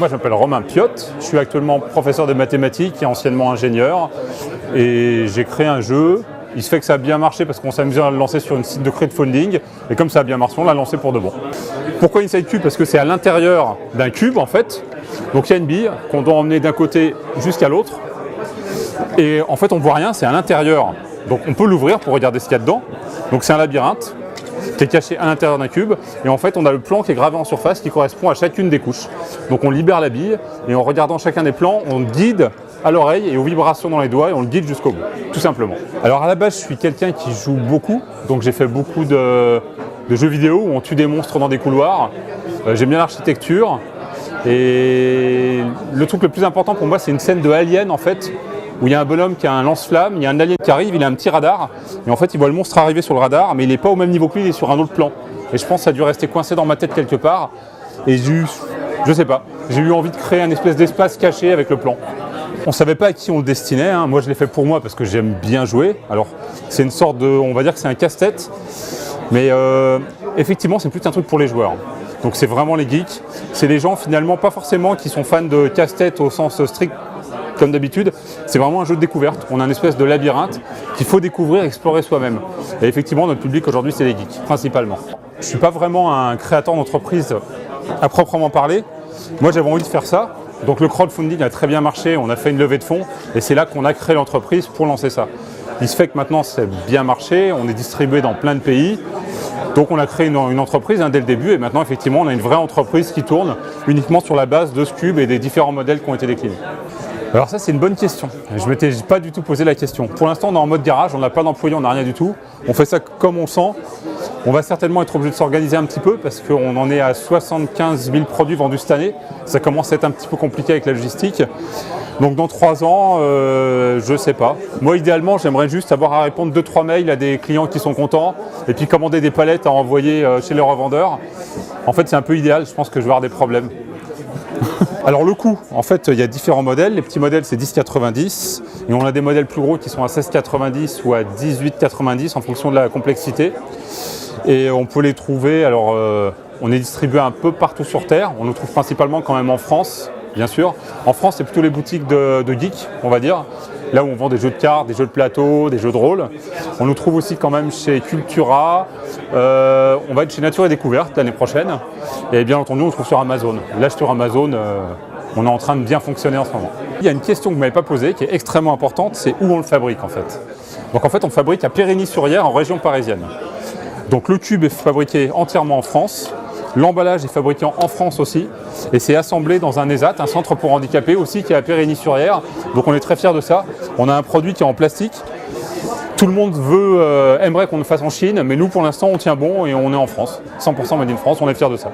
Moi, je m'appelle Romain Piotte, je suis actuellement professeur de mathématiques et anciennement ingénieur. Et j'ai créé un jeu. Il se fait que ça a bien marché parce qu'on s'est amusé à le lancer sur une site de crowdfunding. Et comme ça a bien marché, on l'a lancé pour de bon. Pourquoi Inside Cube? Parce que c'est à l'intérieur d'un cube, en fait. Donc il y a une bille qu'on doit emmener d'un côté jusqu'à l'autre. Et en fait, on ne voit rien, c'est à l'intérieur. Donc on peut l'ouvrir pour regarder ce qu'il y a dedans. Donc c'est un labyrinthe qui est caché à l'intérieur d'un cube. Et en fait, on a le plan qui est gravé en surface qui correspond à chacune des couches. Donc on libère la bille et en regardant chacun des plans, on guide à l'oreille et aux vibrations dans les doigts et on le guide jusqu'au bout, tout simplement. Alors à la base, je suis quelqu'un qui joue beaucoup. Donc j'ai fait beaucoup de jeux vidéo où on tue des monstres dans des couloirs. J'aime bien l'architecture. Et le truc le plus important pour moi, c'est une scène de Alien en fait, où il y a un bonhomme qui a un lance-flamme, il y a un alien qui arrive, il a un petit radar, et en fait il voit le monstre arriver sur le radar, mais il n'est pas au même niveau que lui, il est sur un autre plan. Et je pense que ça a dû rester coincé dans ma tête quelque part, et je sais pas, j'ai eu envie de créer un espèce d'espace caché avec le plan. On ne savait pas à qui on le destinait, hein. Moi je l'ai fait pour moi parce que j'aime bien jouer. Alors c'est une sorte de, on va dire que c'est un casse-tête, mais effectivement c'est plus un truc pour les joueurs. Donc c'est vraiment les geeks, c'est les gens finalement pas forcément qui sont fans de casse-tête au sens strict comme d'habitude, c'est vraiment un jeu de découverte. On a une espèce de labyrinthe qu'il faut découvrir, explorer soi-même. Et effectivement notre public aujourd'hui c'est les geeks, principalement. Je ne suis pas vraiment un créateur d'entreprise à proprement parler, moi j'avais envie de faire ça. Donc le crowdfunding a très bien marché, on a fait une levée de fonds et c'est là qu'on a créé l'entreprise pour lancer ça. Il se fait que maintenant c'est bien marché, on est distribué dans plein de pays. Donc on a créé une entreprise dès le début et maintenant effectivement on a une vraie entreprise qui tourne uniquement sur la base de ce cube et des différents modèles qui ont été déclinés. Alors ça c'est une bonne question, je ne m'étais pas du tout posé la question. Pour l'instant on est en mode garage, on n'a pas d'employés, on n'a rien du tout. On fait ça comme on sent. On va certainement être obligé de s'organiser un petit peu parce qu'on en est à 75 000 produits vendus cette année. Ça commence à être un petit peu compliqué avec la logistique. Donc dans 3 ans, je ne sais pas. Moi idéalement, j'aimerais juste avoir à répondre 2-3 mails à des clients qui sont contents et puis commander des palettes à envoyer chez les revendeurs. En fait, c'est un peu idéal, je pense que je vais avoir des problèmes. Alors le coût, en fait, il y a différents modèles. Les petits modèles, c'est 10,90 et on a des modèles plus gros qui sont à 16,90 ou à 18,90 en fonction de la complexité. Et on peut les trouver, alors on est distribué un peu partout sur Terre. On nous trouve principalement quand même en France, bien sûr. En France, c'est plutôt les boutiques de geeks, on va dire. Là où on vend des jeux de cartes, des jeux de plateau, des jeux de rôle. On nous trouve aussi quand même chez Cultura. On va être chez Nature et Découverte l'année prochaine. Et bien entendu, on le trouve sur Amazon. Là, sur Amazon, on est en train de bien fonctionner en ce moment. Il y a une question que vous ne m'avez pas posée, qui est extrêmement importante, c'est où on le fabrique en fait. Donc en fait, on le fabrique à Périgny-sur-Yerres, en région parisienne. Donc le cube est fabriqué entièrement en France. L'emballage est fabriqué en France aussi et c'est assemblé dans un ESAT, un centre pour handicapés aussi qui est à Périgny-sur-Yerres. Donc on est très fiers de ça. On a un produit qui est en plastique. Tout le monde aimerait qu'on le fasse en Chine, mais nous pour l'instant on tient bon et on est en France. 100% made in France, on est fiers de ça.